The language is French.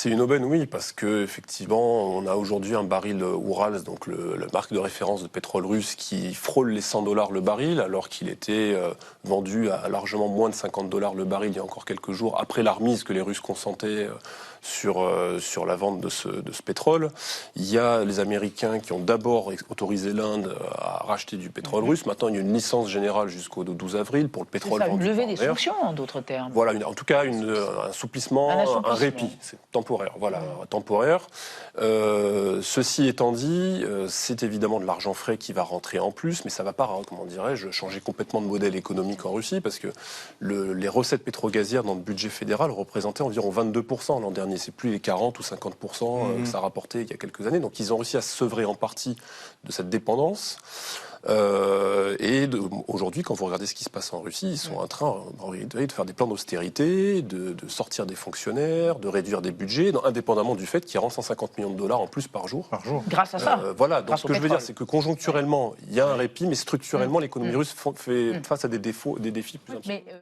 C'est une aubaine, oui, parce qu'effectivement, on a aujourd'hui un baril Urals, donc la marque de référence de pétrole russe, qui frôle les $100 le baril, alors qu'il était vendu à largement moins de $50 le baril il y a encore quelques jours, après la remise que les Russes consentaient sur la vente de ce pétrole. Il y a les Américains qui ont d'abord autorisé l'Inde à racheter du pétrole russe. Maintenant, il y a une licence générale jusqu'au 12 avril pour le pétrole vendu. Une levée des sanctions, en d'autres termes. Voilà, en tout cas, un assouplissement, un répit. C'est temporaire, voilà, temporaire. Ceci étant dit, c'est évidemment de l'argent frais qui va rentrer en plus, mais ça ne va pas, comment dirais-je, changer complètement de modèle économique en Russie, parce que les recettes pétrogazières dans le budget fédéral représentaient environ 22% l'an dernier. C'est plus les 40 ou 50% que ça rapportait il y a quelques années. Donc ils ont réussi à se sevrer en partie de cette dépendance. Aujourd'hui, quand vous regardez ce qui se passe en Russie, ils sont en train de faire des plans d'austérité, de sortir des fonctionnaires, de réduire des budgets, indépendamment du fait qu'ils rentrent 150 millions de dollars en plus par jour. Grâce à ça. Voilà, donc ce que je veux dire, c'est que conjoncturellement, il y a un répit, mais structurellement, l'économie russe fait face à des défis plus importants.